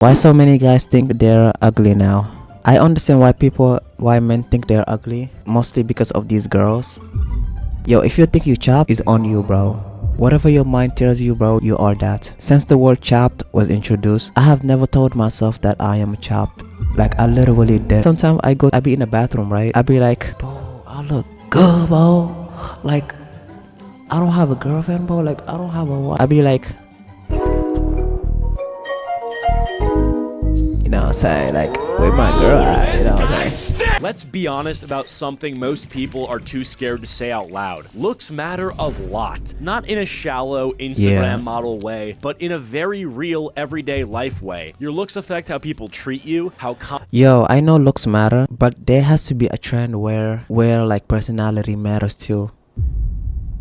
Why so many guys think they're ugly now? I understand why men think they're ugly, mostly because of these girls. Yo, if you think you chopped, it's on you, bro. Whatever your mind tells you, bro, you are that. Since the word chopped was introduced, I have never told myself that I am chopped. Like, I literally did. Sometimes I be in the bathroom, right? I be like, bro, I look good, bro. Like, I don't have a girlfriend, bro. Like, I don't have a wife. I be like, you know what I'm saying? Like, with my girl, right? You know what I'm saying? Let's be honest about something most people are too scared to say out loud. Looks matter a lot. Not in a shallow Instagram model way, but in a very real everyday life way. Your looks affect how people treat you, Yo, I know looks matter, but there has to be a trend where like personality matters too.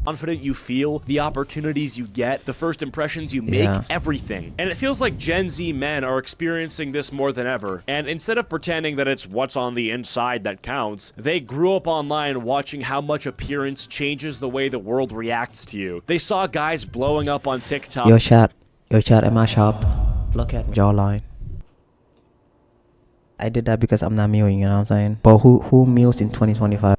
confident you feel, the opportunities you get, the first impressions you make, everything. And it feels like Gen Z men are experiencing this more than ever. And instead of pretending that it's what's on the inside that counts, they grew up online watching how much appearance changes the way the world reacts to you. They saw guys blowing up on TikTok. Yo, chat, am I sharp? Look at my jawline. I did that because I'm not mewing, you know what I'm saying? But who mews in 2025?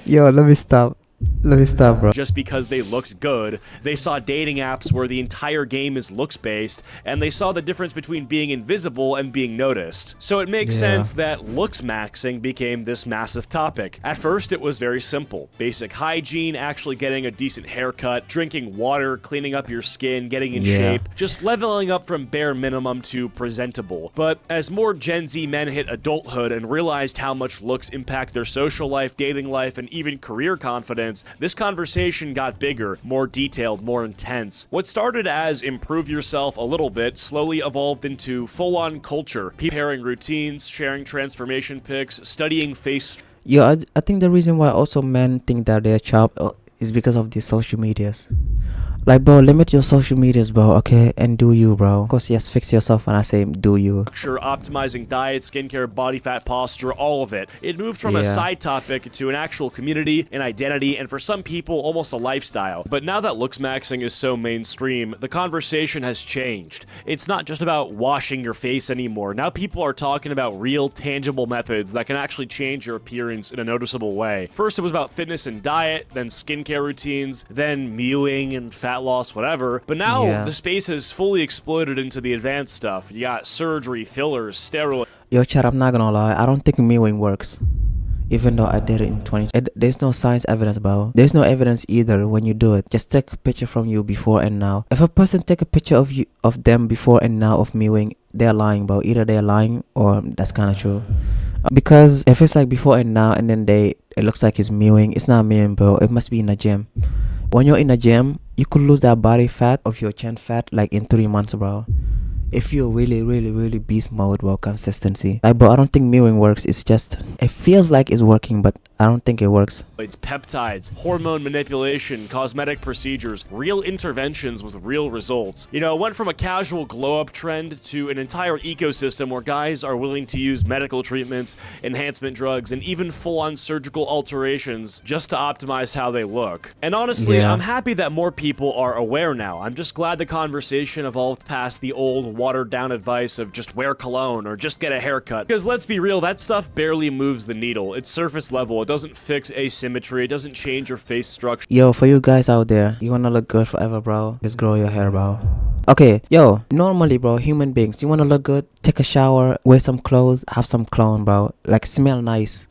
Yo, let me stop, bro. Just because they looked good, they saw dating apps where the entire game is looks-based, and they saw the difference between being invisible and being noticed. So it makes sense that looks maxing became this massive topic. At first, it was very simple. Basic hygiene, actually getting a decent haircut, drinking water, cleaning up your skin, getting in shape, just leveling up from bare minimum to presentable. But as more Gen Z men hit adulthood and realized how much looks impact their social life, dating life, and even career confidence, this conversation got bigger, more detailed, more intense. What started as improve yourself a little bit slowly evolved into full-on culture, pairing routines, sharing transformation pics, studying face. Yo, I think the reason why also men think that they're chopped is because of these social medias. Like, bro, limit your social medias, bro, okay? And do you, bro. Of course, yes, fix yourself when I say do you. Sure, optimizing diet, skincare, body fat, posture, all of it. It moved from a side topic to an actual community, an identity, and for some people, almost a lifestyle. But now that looks maxing is so mainstream, the conversation has changed. It's not just about washing your face anymore. Now people are talking about real, tangible methods that can actually change your appearance in a noticeable way. First, it was about fitness and diet, then skincare routines, then mewing and fat loss, whatever. But now the space has fully exploded into the advanced stuff. You got surgery, fillers, steroids. Yo, chat, I'm not gonna lie. I don't think mewing works. Even though I did it in 20. There's no science evidence, bro. There's no evidence either when you do it. Just take a picture from you before and now. If a person take a picture of them before and now of mewing, they're lying, bro. Either they're lying or that's kind of true. Because if it's like before and now and then it looks like it's mewing, it's not mewing, bro. It must be in a gym. When you're in a gym, you could lose that body fat of your chin fat like in 3 months, bro. If you're really beast mode, bro, consistency. Like, bro, I don't think mewing works. It's just, it feels like it's working, but I don't think it works. It's peptides, hormone manipulation, cosmetic procedures, real interventions with real results. You know, it went from a casual glow-up trend to an entire ecosystem where guys are willing to use medical treatments, enhancement drugs, and even full-on surgical alterations just to optimize how they look. And honestly, I'm happy that more people are aware now. I'm just glad the conversation evolved past the old watered-down advice of just wear cologne or just get a haircut. Because let's be real, that stuff barely moves the needle. It's surface level. It doesn't fix asymmetry. It doesn't change your face structure. Yo, for you guys out there, you wanna look good forever, bro? Just grow your hair, bro. Okay, yo, normally, bro, human beings, you wanna look good? Take a shower, wear some clothes, have some cologne, bro. Like, smell nice.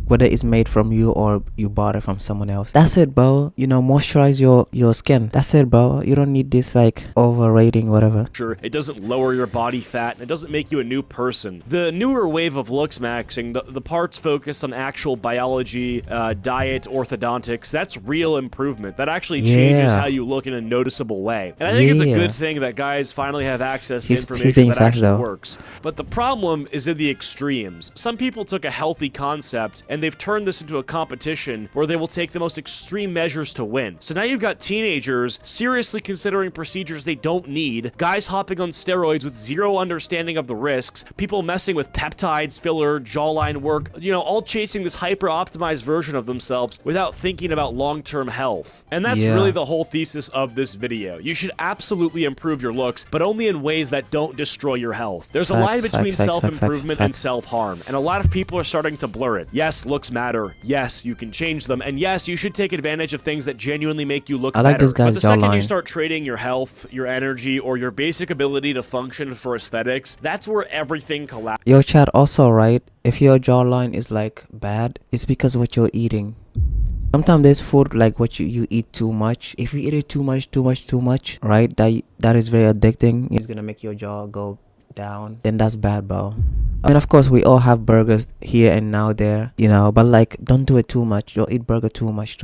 Whether it's made from you or you bought it from someone else. That's it, bro. You know, moisturize your skin. That's it, bro. You don't need this, like, overrating, whatever. Sure, it doesn't lower your body fat. It doesn't make you a new person. The newer wave of looks maxing, the parts focused on actual biology, diet, orthodontics, that's real improvement. That actually changes how you look in a noticeable way. And I think it's a good thing that guys finally have access to information that actually works. But the problem is in the extremes. Some people took a healthy concept and and they've turned this into a competition where they will take the most extreme measures to win. So now you've got teenagers seriously considering procedures they don't need, guys hopping on steroids with zero understanding of the risks, people messing with peptides, filler, jawline work, all chasing this hyper-optimized version of themselves without thinking about long-term health. And that's really the whole thesis of this video. You should absolutely improve your looks, but only in ways that don't destroy your health. There's a line between self-improvement and self-harm, and a lot of people are starting to blur it. Yes, looks matter. Yes, you can change them. And yes, you should take advantage of things that genuinely make you look better. But the second you start trading your health, your energy, or your basic ability to function for aesthetics, that's where everything collapses. Yo, chat, also, right? If your jawline is like bad, it's because of what you're eating. Sometimes there's food like what you eat too much. If you eat it too much, right? That is very addicting. It's gonna make your jaw go down. Then that's bad, bro. I mean, of course, we all have burgers here and now there, but like, don't do it too much. Don't eat burger too much.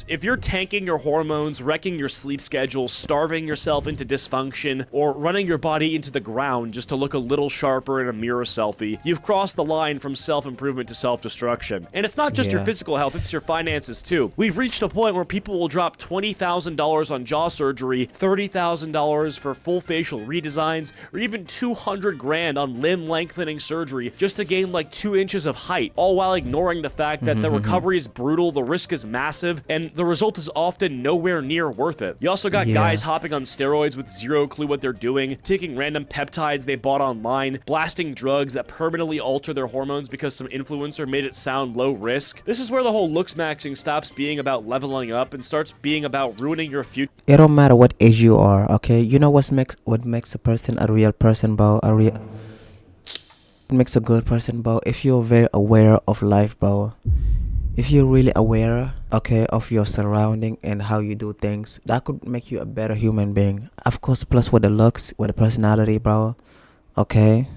If you're tanking your hormones, wrecking your sleep schedule, starving yourself into dysfunction, or running your body into the ground just to look a little sharper in a mirror selfie, you've crossed the line from self-improvement to self-destruction. And it's not just your physical health, it's your finances too. We've reached a point where people will drop $20,000 on jaw surgery, $30,000 for full facial redesigns, or even 200 grand on limb lengthening surgery just to gain like 2 inches of height, all while ignoring the fact that the recovery is brutal, the risk is massive, and the result is often nowhere near worth it. You also got guys hopping on steroids with zero clue what they're doing, taking random peptides they bought online, blasting drugs that permanently alter their hormones because some influencer made it sound low risk. This is where the whole looks maxing stops being about leveling up and starts being about ruining your future. It don't matter what age you are, okay? You know what makes a person a real person, bro? Makes a good person, bro? If you're very aware of life, bro. If you're really aware, okay, of your surrounding and how you do things, that could make you a better human being. Of course, plus with the looks, with the personality, bro. Okay?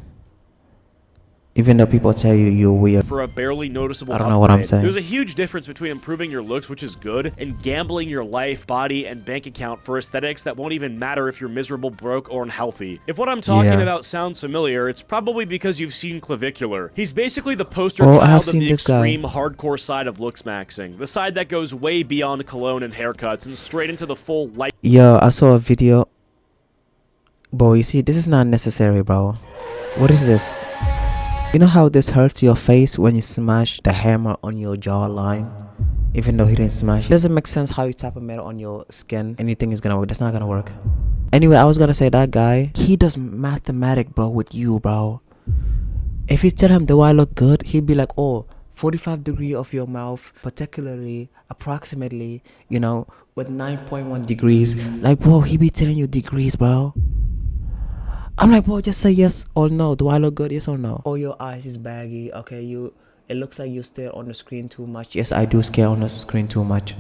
Even though people tell you you're weird. For a barely noticeable I don't know what I'm saying. There's a huge difference between improving your looks, which is good, and gambling your life, body, and bank account for aesthetics that won't even matter if you're miserable, broke, or unhealthy. If what I'm talking about sounds familiar, it's probably because you've seen Clavicular. He's basically the poster child of the extreme hardcore side of looks maxing. The side that goes way beyond cologne and haircuts and straight into the full light. Yo, I saw a video. Bro, you see, this is not necessary, bro. What is this? You know how this hurts your face when you smash the hammer on your jawline? Even though he didn't smash it. It doesn't make sense how you tap a metal on your skin. Anything is gonna work. That's not gonna work. Anyway, I was gonna say that guy, he does mathematic, bro, with you, bro. If you tell him, do I look good? He'd be like, oh, 45 degree of your mouth, particularly, approximately, with 9.1 degrees. Like, bro, he be telling you degrees, bro. I'm like, bro, just say yes or no. Do I look good? Yes or no? Oh, your eyes is baggy. Okay, it looks like you stare on the screen too much. Yes, I do stare on the screen too much.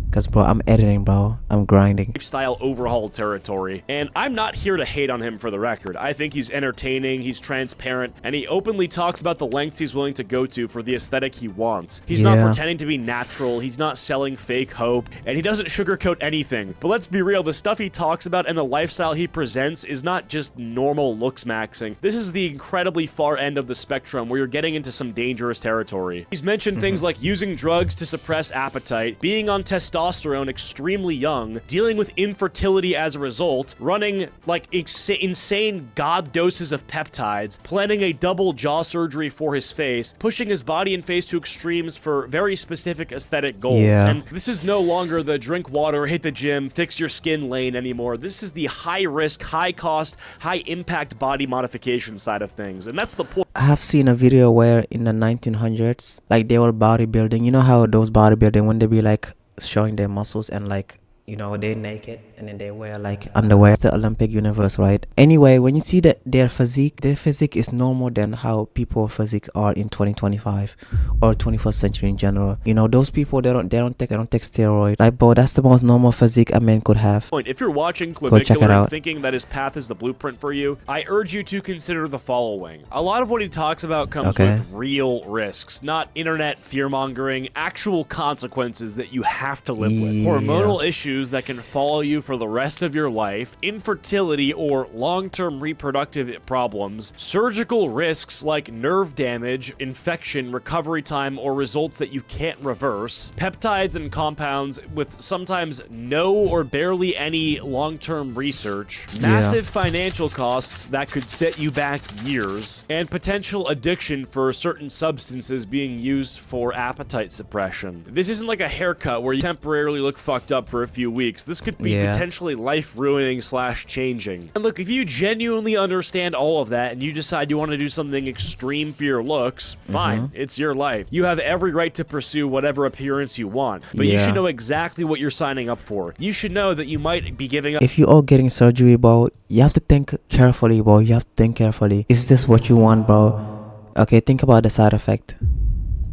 Because, bro, I'm editing, bro. I'm grinding. Lifestyle overhaul territory. And I'm not here to hate on him for the record. I think he's entertaining, he's transparent, and he openly talks about the lengths he's willing to go to for the aesthetic he wants. He's not pretending to be natural, he's not selling fake hope, and he doesn't sugarcoat anything. But let's be real, the stuff he talks about and the lifestyle he presents is not just normal looks maxing. This is the incredibly far end of the spectrum where you're getting into some dangerous territory. He's mentioned things like using drugs to suppress appetite, being on testosterone extremely young, dealing with infertility as a result, running like insane god doses of peptides, planning a double jaw surgery for his face, pushing his body and face to extremes for very specific aesthetic goals. And this is no longer the drink water, hit the gym, fix your skin lane anymore. This is the high risk, high cost, high impact body modification side of things. And that's the point. I have seen a video where in the 1900s, like they were bodybuilding. You know how those bodybuilding, when they be like showing their muscles and like they're naked and then they wear like underwear. It's the Olympic universe, right? Anyway, when you see that their physique is no more than how people physique are in 2025 or 21st century in general. Those people, they don't take steroids. Like, bro, that's the most normal physique a man could have. If you're watching Clavicular and thinking that his path is the blueprint for you, I urge you to consider the following. A lot of what he talks about comes with real risks, not internet fear-mongering, actual consequences that you have to live with. Hormonal issues issues that can follow you for the rest of your life, infertility or long-term reproductive problems, surgical risks like nerve damage, infection, recovery time, or results that you can't reverse, peptides and compounds with sometimes no or barely any long-term research, massive financial costs that could set you back years, and potential addiction for certain substances being used for appetite suppression. This isn't like a haircut where you temporarily look fucked up for a few weeks. This could be potentially life-ruining / changing. And look, if you genuinely understand all of that and you decide you want to do something extreme for your looks, fine, it's your life. You have every right to pursue whatever appearance you want, but you should know exactly what you're signing up for. You should know that you might be giving up. If you are getting surgery, bro, you have to think carefully, bro. You have to think carefully. Is this what you want, bro? Okay, think about the side effect.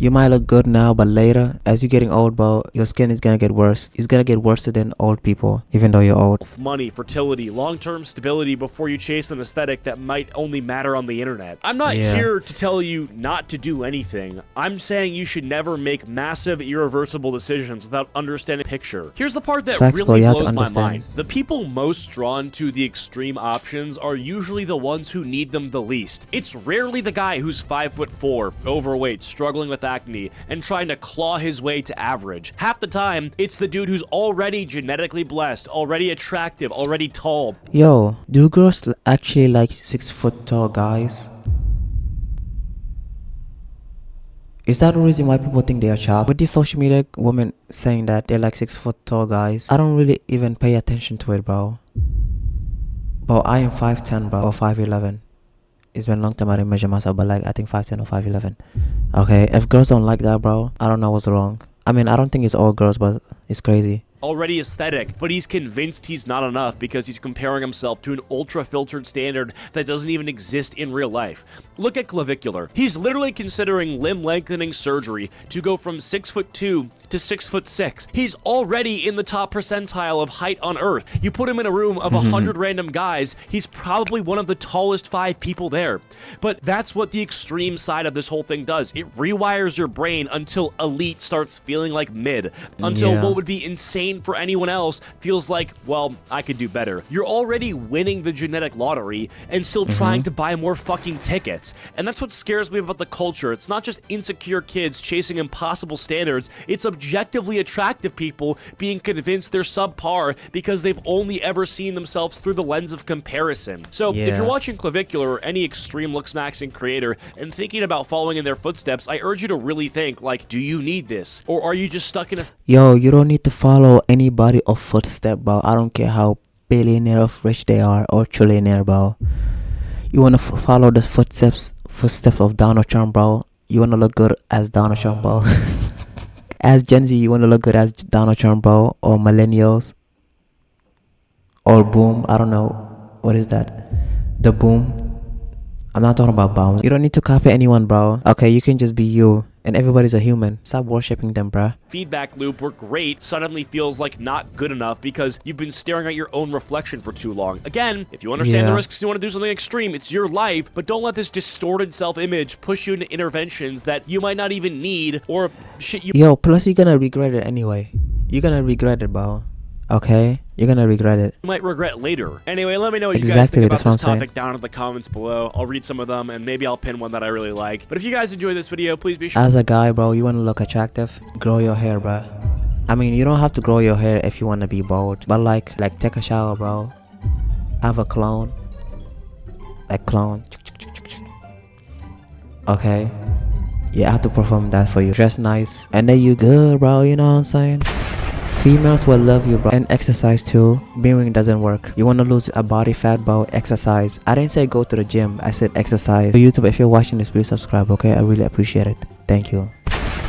You might look good now, but later, as you're getting old, bro, your skin is gonna get worse. It's gonna get worse than old people, even though you're old. Money, fertility, long-term stability before you chase an aesthetic that might only matter on the internet. I'm not here to tell you not to do anything. I'm saying you should never make massive, irreversible decisions without understanding the picture. Here's the part that really blows my mind. The people most drawn to the extreme options are usually the ones who need them the least. It's rarely the guy who's 5'4", overweight, struggling with acne, and trying to claw his way to average. Half the time, it's the dude who's already genetically blessed, already attractive, already tall. Yo, do girls actually like 6-foot tall guys? Is that the reason why people think they are sharp? With these social media women saying that they're like 6-foot tall guys, I don't really even pay attention to it, bro. Bro, I am 5'10", bro, or 5'11". It's been a long time I didn't measure myself, but like I think 5'10" or 5'11". Okay, if girls don't like that, bro, I don't know what's wrong. I mean, I don't think it's all girls, but it's crazy. Already aesthetic, but he's convinced he's not enough because he's comparing himself to an ultra-filtered standard that doesn't even exist in real life. Look at Clavicular. He's literally considering limb lengthening surgery to go from 6'2" to 6'6". He's already in the top percentile of height on Earth. You put him in a room of 100 random guys, he's probably one of the tallest 5 people there. But that's what the extreme side of this whole thing does. It rewires your brain until elite starts feeling like mid, until what would be insane for anyone else feels like, well, I could do better. You're already winning the genetic lottery and still trying to buy more fucking tickets. And that's what scares me about the culture. It's not just insecure kids chasing impossible standards. It's objectively attractive people being convinced they're subpar because they've only ever seen themselves through the lens of comparison. So if you're watching Clavicular or any extreme looks maxing creator and thinking about following in their footsteps, I urge you to really think, like, do you need this? Or are you just stuck in a... Yo, you don't need to follow anybody of footstep, bro. I don't care how billionaire of rich they are or trillionaire, bro. You wanna follow the footsteps of Donald Trump, bro. You wanna look good as Donald Trump, bro. As Gen Z, you wanna look good as Donald Trump, bro, or millennials, or boom. I don't know what is that. The boom. I'm not talking about bounce. You don't need to copy anyone, bro. Okay, you can just be you. And everybody's a human. Stop worshipping them, bruh. Feedback loop where great suddenly feels like not good enough because you've been staring at your own reflection for too long. Again, if you understand the risks, you want to do something extreme, it's your life, but don't let this distorted self-image push you into interventions that you might not even need or shit you... Yo, plus you're gonna regret it anyway. You're gonna regret it, bro. Okay? You're gonna regret it. You might regret later. Anyway, let me know what you guys think about this topic down in the comments below. I'll read some of them, and maybe I'll pin one that I really like. But if you guys enjoyed this video, please be sure... As a guy, bro, you wanna look attractive? Grow your hair, bro. I mean, you don't have to grow your hair if you wanna be bald. But like take a shower, bro. Have a clone. Like clone. Okay? Yeah, I have to perform that for you. Dress nice. And then you good, bro, you know what I'm saying? Females will love you, bro. And exercise too. Being doesn't work. You want to lose a body fat, bro? Exercise. I didn't say go to the gym. I said exercise. So YouTube, if you're watching this, please subscribe, okay? I really appreciate it. Thank you.